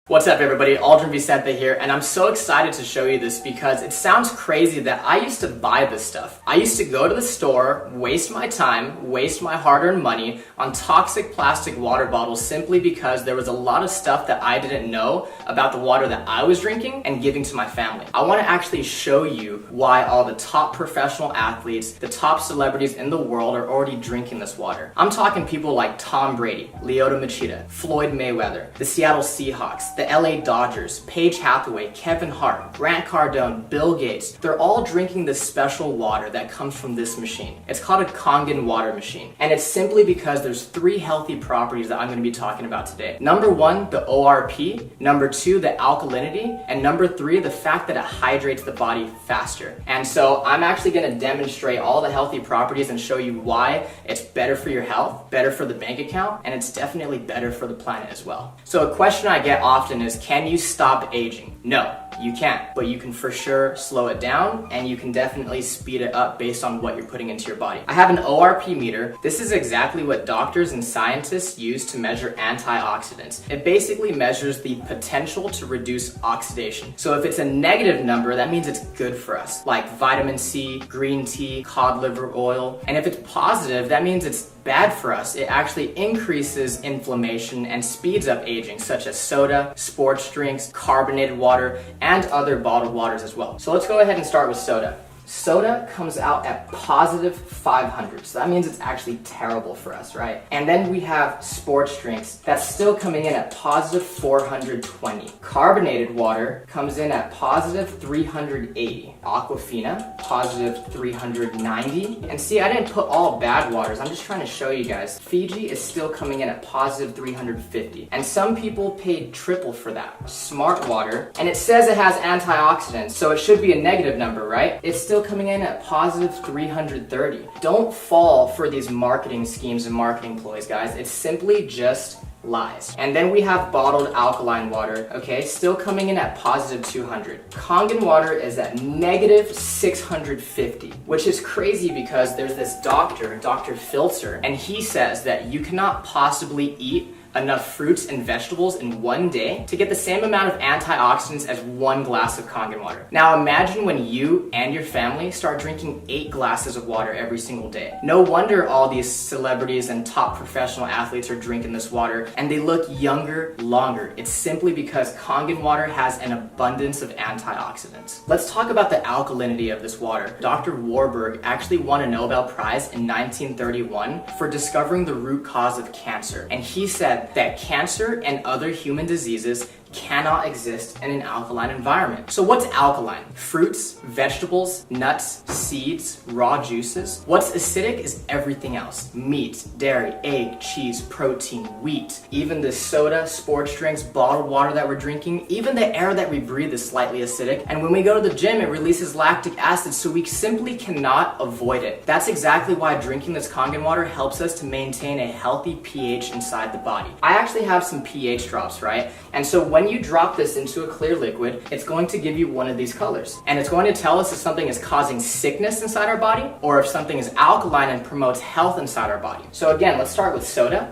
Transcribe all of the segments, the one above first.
What's up everybody, Aldrin Vicente here, and I'm so excited to show you this because it sounds crazy that I used to buy this stuff. I used to go to the store, waste my time, waste my hard-earned money on toxic plastic water bottles simply because there was a lot of stuff that I didn't know about the water that I was drinking and giving to my family. I want to actually show you why all the top professional athletes, the top celebrities in the world are already drinking this water. I'm talking people like Tom Brady, Lyoto Machida, Floyd Mayweather, the Seattle Seahawks, the LA Dodgers, Paige Hathaway, Kevin Hart, Grant Cardone, Bill Gates. They're all drinking this special water that comes from this machine. It's called a Kangen water machine. And it's simply because there's 3 healthy properties that I'm going to be talking about today. Number 1, the ORP. Number 2, the alkalinity. And number 3, the fact that it hydrates the body faster. And so I'm actually going to demonstrate all the healthy properties and show you why it's better for your health, better for the bank account, and it's definitely better for the planet as well. So a question I get often is, can you stop aging? No, you can't, but you can for sure slow it down and you can definitely speed it up based on what you're putting into your body. I have an ORP meter. This is exactly what doctors and scientists use to measure antioxidants. It basically measures the potential to reduce oxidation. So if it's a negative number, that means it's good for us, like vitamin C, green tea, cod liver oil. And if it's positive, that means it's bad for us. It actually increases inflammation and speeds up aging, such as soda, sports drinks, carbonated water, and other bottled waters as well. So let's go ahead and start with soda. Soda comes out at positive 500, so that means it's actually terrible for us, right? And then we have sports drinks that's still coming in at positive 420. Carbonated water comes in at positive 380. Aquafina, positive 390. And see, I didn't put all bad waters, I'm just trying to show you guys. Fiji is still coming in at positive 350. And some people paid triple for that. Smart water, and it says it has antioxidants, so it should be a negative number, right? It's still coming in at positive 330. Don't fall for these marketing schemes and marketing ploys, guys. It's simply just lies. And then we have bottled alkaline water, okay, still coming in at positive 200. Kangen water is at negative 650, which is crazy because there's this doctor, Dr. Filter, and he says that you cannot possibly eat enough fruits and vegetables in one day to get the same amount of antioxidants as 1 glass of Kangen water. Now imagine when you and your family start drinking 8 glasses of water every single day. No wonder all these celebrities and top professional athletes are drinking this water and they look younger longer. It's simply because Kangen water has an abundance of antioxidants. Let's talk about the alkalinity of this water. Dr. Warburg actually won a Nobel Prize in 1931 for discovering the root cause of cancer, and he said that cancer and other human diseases cannot exist in an alkaline environment. So what's alkaline? Fruits, vegetables, nuts, seeds, raw juices. What's acidic is everything else. Meat, dairy, egg, cheese, protein, wheat. Even the soda, sports drinks, bottled water that we're drinking, even the air that we breathe is slightly acidic. And when we go to the gym, it releases lactic acid, so we simply cannot avoid it. That's exactly why drinking this Kangen water helps us to maintain a healthy pH inside the body. I actually have some pH drops, right? And so when you drop this into a clear liquid, it's going to give you one of these colors. And it's going to tell us if something is causing sickness inside our body or if something is alkaline and promotes health inside our body. So again, let's start with soda,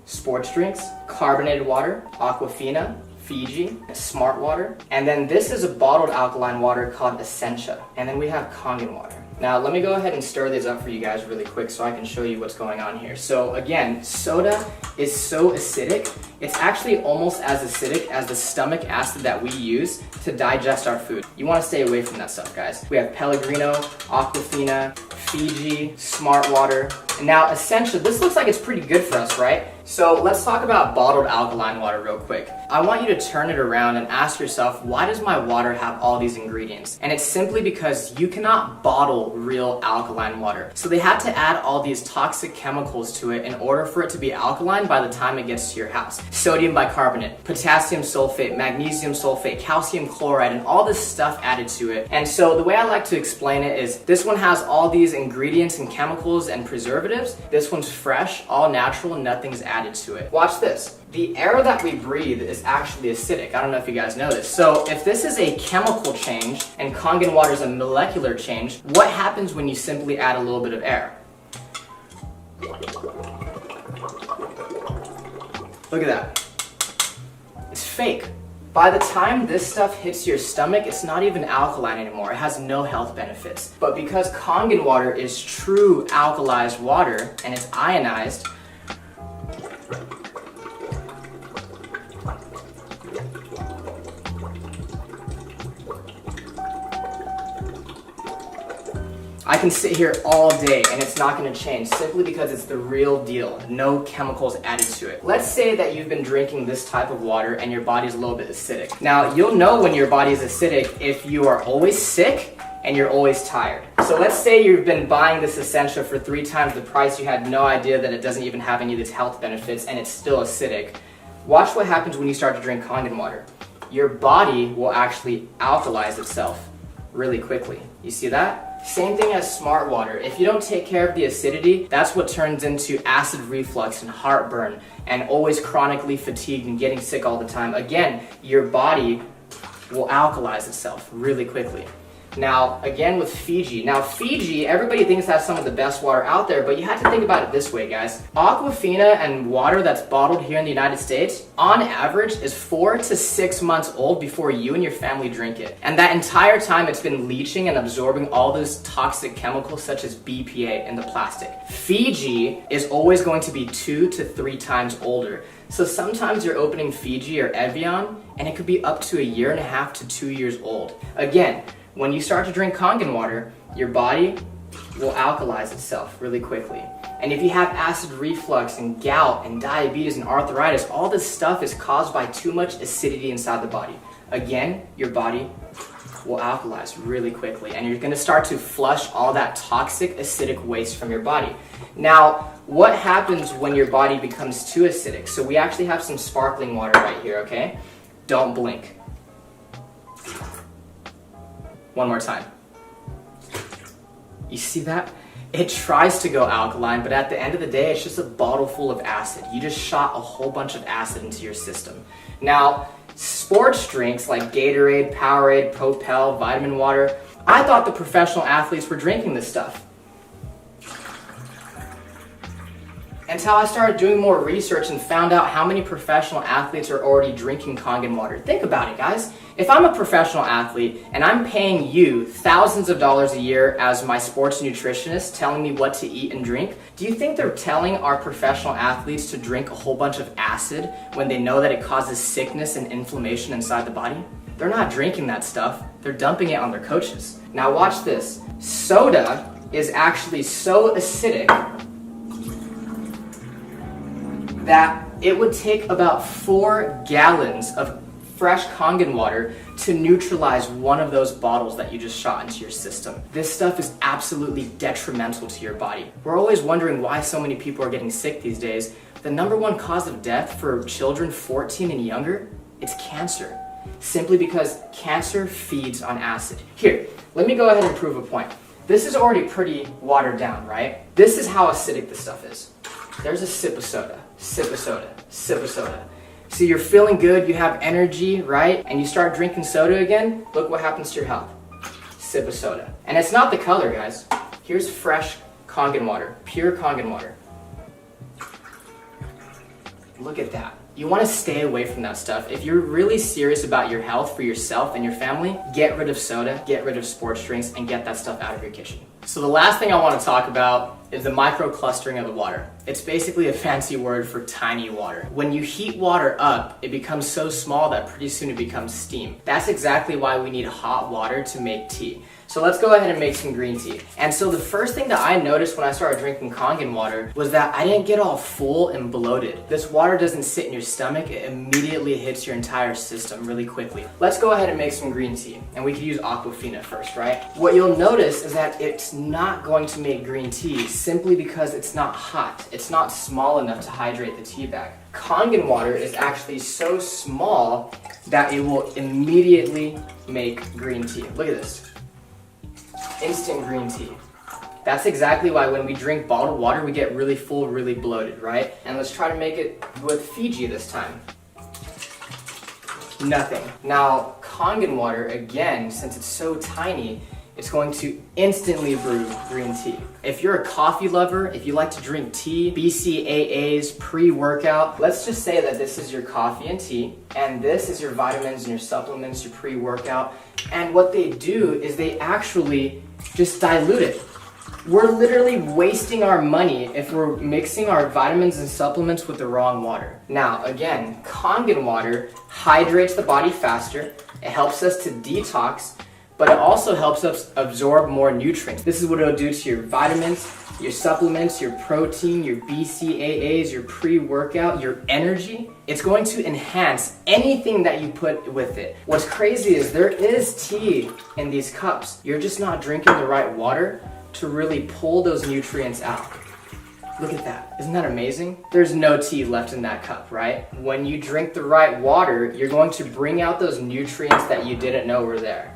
sports drinks, carbonated water, Aquafina, Fiji, Smart water. And then this is a bottled alkaline water called Essentia. And then we have Kangen water. Now let me go ahead and stir these up for you guys really quick so I can show you what's going on here. So again, soda is so acidic, it's actually almost as acidic as the stomach acid that we use to digest our food. You want to stay away from that stuff, guys. We have Pellegrino, Aquafina, Fiji, Smart water, and now Essentia. This looks like it's pretty good for us, right? So let's talk about bottled alkaline water real quick. I want you to turn it around and ask yourself, why does my water have all these ingredients? And it's simply because you cannot bottle real alkaline water. So they had to add all these toxic chemicals to it in order for it to be alkaline by the time it gets to your house. Sodium bicarbonate, potassium sulfate, magnesium sulfate, calcium chloride, and all this stuff added to it. And so the way I like to explain it is this one has all these ingredients and chemicals and preservatives. This one's fresh, all natural, and nothing's added to it. Watch this. The air that we breathe is actually acidic. I don't know if you guys know this. So if this is a chemical change and Kangen water is a molecular change, what happens when you simply add a little bit of air? Look at that. It's fake. By the time this stuff hits your stomach, it's not even alkaline anymore. It has no health benefits. But because Kangen water is true alkalized water and it's ionized, I can sit here all day and it's not going to change simply because it's the real deal. No chemicals added to it. Let's say that you've been drinking this type of water and your body's a little bit acidic. Now, you'll know when your body is acidic if you are always sick and you're always tired. So let's say you've been buying this Essentia for 3 times the price. You had no idea that it doesn't even have any of these health benefits and it's still acidic. Watch what happens when you start to drink Kangen water. Your body will actually alkalize itself really quickly. You see that? Same thing as smart water. If you don't take care of the acidity, that's what turns into acid reflux and heartburn and always chronically fatigued and getting sick all the time. Again, your body will alkalize itself really quickly. Now, again with Fiji. Now, Fiji, everybody thinks that's some of the best water out there, but you have to think about it this way, guys. Aquafina and water that's bottled here in the United States, on average, is 4 to 6 months old before you and your family drink it. And that entire time, it's been leaching and absorbing all those toxic chemicals such as BPA in the plastic. Fiji is always going to be 2 to 3 times older. So sometimes you're opening Fiji or Evian, and it could be up to 1.5 to 2 years old. Again, when you start to drink Kangen water, your body will alkalize itself really quickly. And if you have acid reflux and gout and diabetes and arthritis, all this stuff is caused by too much acidity inside the body. Again, your body will alkalize really quickly and you're going to start to flush all that toxic acidic waste from your body. Now, what happens when your body becomes too acidic? So we actually have some sparkling water right here, okay? Don't blink. One more time. You see that? It tries to go alkaline, but at the end of the day, it's just a bottle full of acid. You just shot a whole bunch of acid into your system. Now, sports drinks like Gatorade, Powerade, Propel, vitamin water, I thought the professional athletes were drinking this stuff. Until I started doing more research and found out how many professional athletes are already drinking Kangen water. Think about it, guys. If I'm a professional athlete and I'm paying you thousands of dollars a year as my sports nutritionist telling me what to eat and drink, do you think they're telling our professional athletes to drink a whole bunch of acid when they know that it causes sickness and inflammation inside the body? They're not drinking that stuff. They're dumping it on their coaches. Now watch this. Soda is actually so acidic that it would take about 4 gallons of fresh Kangen water to neutralize one of those bottles that you just shot into your system. This stuff is absolutely detrimental to your body. We're always wondering why so many people are getting sick these days. The #1 cause of death for children 14 and younger, it's cancer. Simply because cancer feeds on acid. Here, let me go ahead and prove a point. This is already pretty watered down, right? This is how acidic this stuff is. There's a sip of soda, sip of soda, sip of soda. So you're feeling good, you have energy, right? And you start drinking soda again, look what happens to your health. Sip of soda. And it's not the color, guys. Here's fresh Kangen water, pure Kangen water. Look at that. You want to stay away from that stuff. If you're really serious about your health for yourself and your family, get rid of soda, get rid of sports drinks, and get that stuff out of your kitchen. So the last thing I want to talk about is the microclustering of the water. It's basically a fancy word for tiny water. When you heat water up, it becomes so small that pretty soon it becomes steam. That's exactly why we need hot water to make tea. So let's go ahead and make some green tea. And so the first thing that I noticed when I started drinking Kangen water was that I didn't get all full and bloated. This water doesn't sit in your stomach, it immediately hits your entire system really quickly. Let's go ahead and make some green tea. And we could use Aquafina first, right? What you'll notice is that it's not going to make green tea simply because it's not hot. It's not small enough to hydrate the tea bag. Kangen water is actually so small that it will immediately make green tea. Look at this. Instant green tea. That's exactly why when we drink bottled water, we get really full, really bloated, right? And let's try to make it with Fiji this time. Nothing. Now, Kangen water, again, since it's so tiny, it's going to instantly brew green tea. If you're a coffee lover, if you like to drink tea, BCAAs, pre-workout, let's just say that this is your coffee and tea, and this is your vitamins and your supplements, your pre-workout, and what they do is they actually just dilute it. We're literally wasting our money if we're mixing our vitamins and supplements with the wrong water. Now, again, Kangen water hydrates the body faster, it helps us to detox, but it also helps us absorb more nutrients. This is what it'll do to your vitamins, your supplements, your protein, your BCAAs, your pre-workout, your energy. It's going to enhance anything that you put with it. What's crazy is there is tea in these cups. You're just not drinking the right water to really pull those nutrients out. Look at that. Isn't that amazing? There's no tea left in that cup, right? When you drink the right water, you're going to bring out those nutrients that you didn't know were there.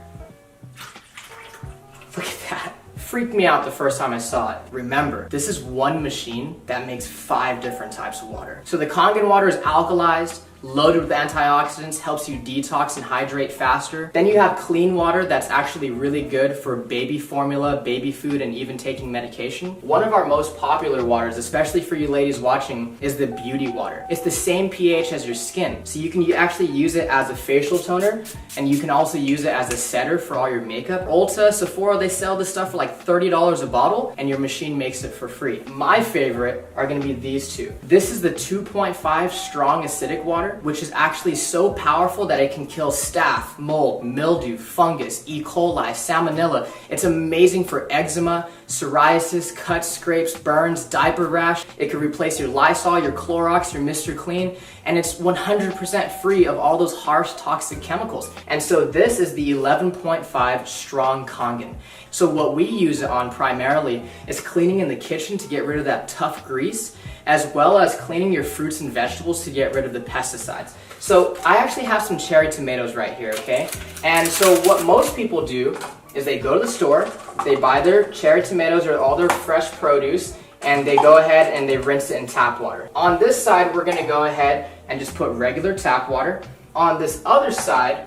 Look at that. Freaked me out the first time I saw it. Remember, this is one machine that makes 5 different types of water. So the Kangen water is alkalized, loaded with antioxidants, helps you detox and hydrate faster. Then you have clean water that's actually really good for baby formula, baby food, and even taking medication. One of our most popular waters, especially for you ladies watching, is the beauty water. It's the same pH as your skin, so you can actually use it as a facial toner, and you can also use it as a setter for all your makeup. Ulta, Sephora, they sell this stuff for like $30 a bottle, and your machine makes it for free. My favorite are gonna be these two. This is the 2.5 strong acidic water, which is actually so powerful that it can kill staph, mold, mildew, fungus, E. coli, salmonella. It's amazing for eczema, psoriasis, cuts, scrapes, burns, diaper rash. It can replace your Lysol, your Clorox, your Mr. Clean, and it's 100% free of all those harsh toxic chemicals. And so this is the 11.5 strong Kangen. So what we use it on primarily is cleaning in the kitchen to get rid of that tough grease, as well as cleaning your fruits and vegetables to get rid of the pesticides. So I actually have some cherry tomatoes right here, okay? And so what most people do is they go to the store, they buy their cherry tomatoes or all their fresh produce, and they go ahead and they rinse it in tap water. On this side, we're gonna go ahead and just put regular tap water. On this other side,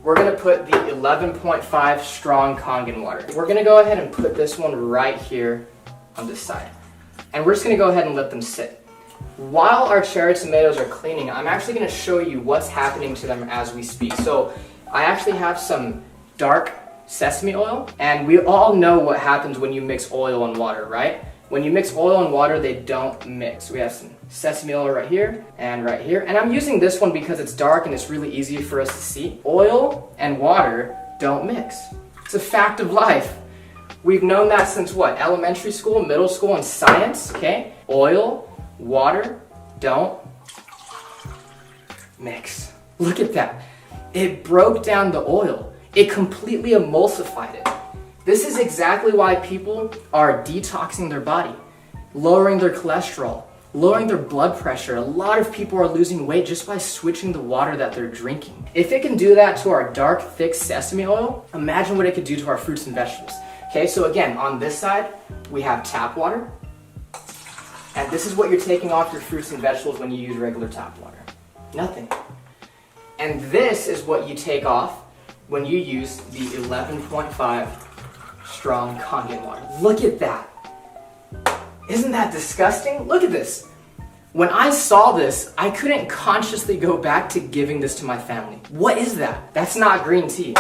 we're gonna put the 11.5 strong Kangen water. We're gonna go ahead and put this one right here on this side. And we're just gonna go ahead and let them sit. While our cherry tomatoes are cleaning, I'm actually gonna show you what's happening to them as we speak. So I actually have some dark sesame oil, and we all know what happens when you mix oil and water, right? When you mix oil and water, they don't mix. We have some sesame oil right here, and I'm using this one because it's dark and it's really easy for us to see. Oil and water don't mix. It's a fact of life. We've known that since what? Elementary school, middle school, and science, okay? Oil, water, don't mix. Look at that. It broke down the oil. It completely emulsified it. This is exactly why people are detoxing their body, lowering their cholesterol, lowering their blood pressure. A lot of people are losing weight just by switching the water that they're drinking. If it can do that to our dark, thick sesame oil, imagine what it could do to our fruits and vegetables. Okay, so again, on this side, we have tap water. And this is what you're taking off your fruits and vegetables when you use regular tap water. Nothing. And this is what you take off when you use the 11.5 strong Kangen water. Look at that. Isn't that disgusting? Look at this. When I saw this, I couldn't consciously go back to giving this to my family. What is that? That's not green tea.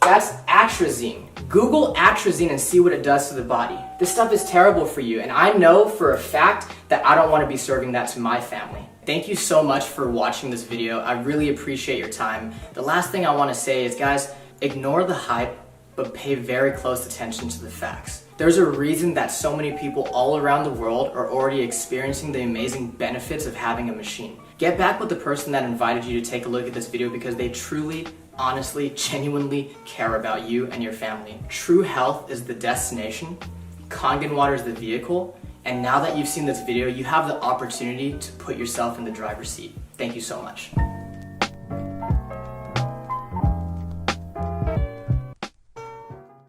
That's atrazine. Google atrazine and see what it does to the body. This stuff is terrible for you, and I know for a fact that I don't want to be serving that to my family. Thank you so much for watching this video. I really appreciate your time. The last thing I want to say is, guys, ignore the hype, but pay very close attention to the facts. There's a reason that so many people all around the world are already experiencing the amazing benefits of having a machine. Get back with the person that invited you to take a look at this video because they truly, honestly, genuinely care about you and your family. True health is the destination, Kangen water is the vehicle, and now that you've seen this video, you have the opportunity to put yourself in the driver's seat. Thank you so much.